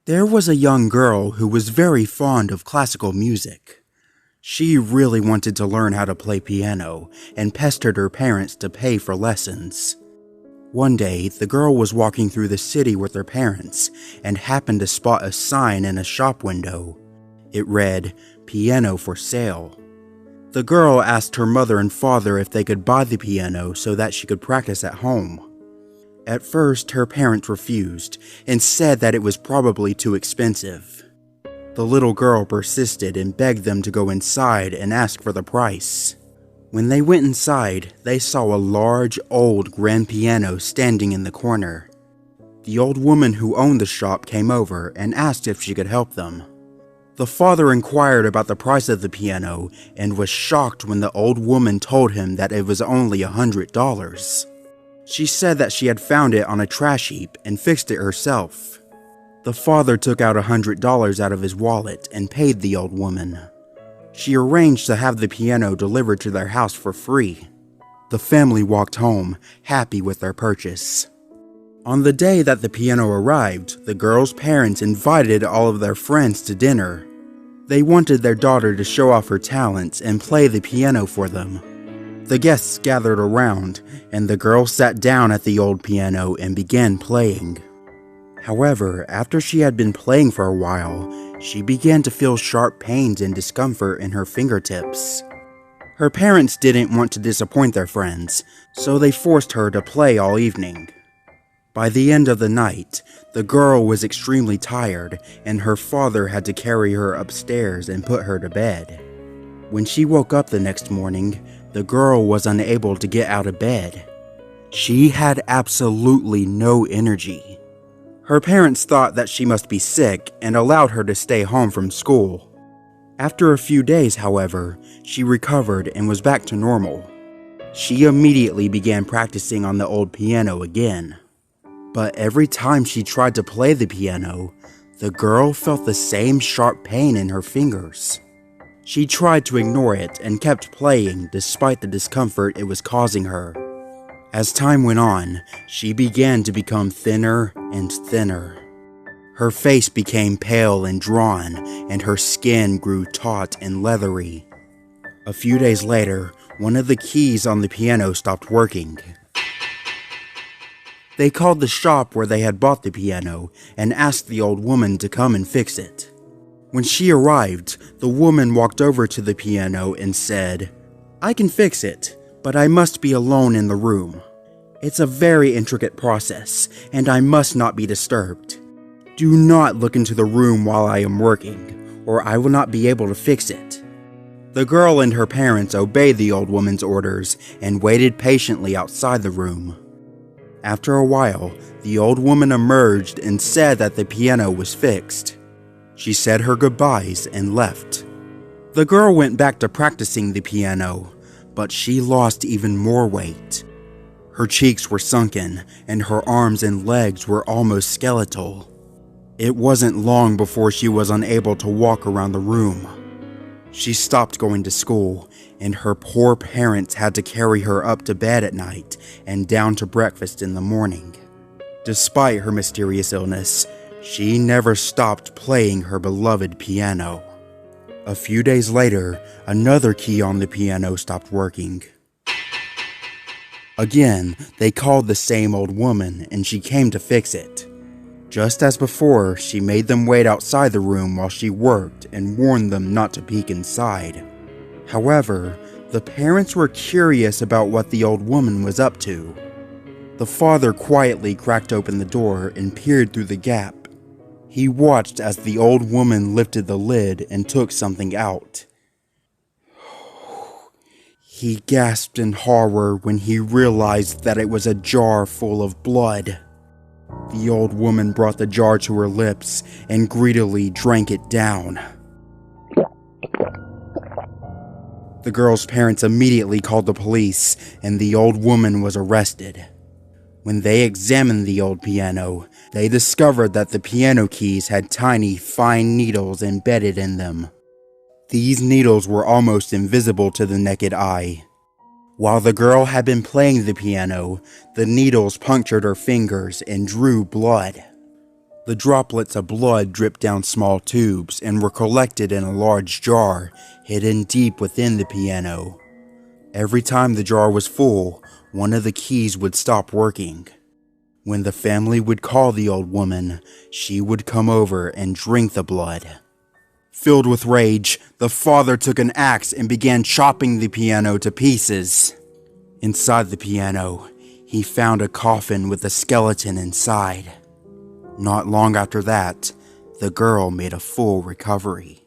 There was a young girl who was very fond of classical music. She really wanted to learn how to play piano and pestered her parents to pay for lessons. One day, the girl was walking through the city with her parents and happened to spot a sign in a shop window. It read, "Piano for sale." The girl asked her mother and father if they could buy the piano so that she could practice at home. At first, her parents refused and said that it was probably too expensive. The little girl persisted and begged them to go inside and ask for the price. When they went inside, they saw a large, old grand piano standing in the corner. The old woman who owned the shop came over and asked if she could help them. The father inquired about the price of the piano and was shocked when the old woman told him that it was only $100. She said that she had found it on a trash heap and fixed it herself. The father took out $100 out of his wallet and paid the old woman. She arranged to have the piano delivered to their house for free. The family walked home, happy with their purchase. On the day that the piano arrived, the girl's parents invited all of their friends to dinner. They wanted their daughter to show off her talents and play the piano for them. The guests gathered around, and the girl sat down at the old piano and began playing. However, after she had been playing for a while, she began to feel sharp pains and discomfort in her fingertips. Her parents didn't want to disappoint their friends, so they forced her to play all evening. By the end of the night, the girl was extremely tired, and her father had to carry her upstairs and put her to bed. When she woke up the next morning, the girl was unable to get out of bed. She had absolutely no energy. Her parents thought that she must be sick and allowed her to stay home from school. After a few days, however, she recovered and was back to normal. She immediately began practicing on the old piano again. But every time she tried to play the piano, the girl felt the same sharp pain in her fingers. She tried to ignore it and kept playing despite the discomfort it was causing her. As time went on, she began to become thinner and thinner. Her face became pale and drawn, and her skin grew taut and leathery. A few days later, one of the keys on the piano stopped working. They called the shop where they had bought the piano and asked the old woman to come and fix it. When she arrived, the woman walked over to the piano and said, "I can fix it, but I must be alone in the room. It's a very intricate process, and I must not be disturbed. Do not look into the room while I am working, or I will not be able to fix it." The girl and her parents obeyed the old woman's orders and waited patiently outside the room. After a while, the old woman emerged and said that the piano was fixed. She said her goodbyes and left. The girl went back to practicing the piano, but she lost even more weight. Her cheeks were sunken, and her arms and legs were almost skeletal. It wasn't long before she was unable to walk around the room. She stopped going to school, and her poor parents had to carry her up to bed at night and down to breakfast in the morning. Despite her mysterious illness, she never stopped playing her beloved piano. A few days later, another key on the piano stopped working. Again, they called the same old woman, and she came to fix it. Just as before, she made them wait outside the room while she worked and warned them not to peek inside. However, the parents were curious about what the old woman was up to. The father quietly cracked open the door and peered through the gap. He watched as the old woman lifted the lid and took something out. He gasped in horror when he realized that it was a jar full of blood. The old woman brought the jar to her lips and greedily drank it down. The girl's parents immediately called the police, and the old woman was arrested. When they examined the old piano, they discovered that the piano keys had tiny, fine needles embedded in them. These needles were almost invisible to the naked eye. While the girl had been playing the piano, the needles punctured her fingers and drew blood. The droplets of blood dripped down small tubes and were collected in a large jar hidden deep within the piano. Every time the jar was full, one of the keys would stop working. When the family would call the old woman, she would come over and drink the blood. Filled with rage, the father took an axe and began chopping the piano to pieces. Inside the piano, he found a coffin with a skeleton inside. Not long after that, the girl made a full recovery.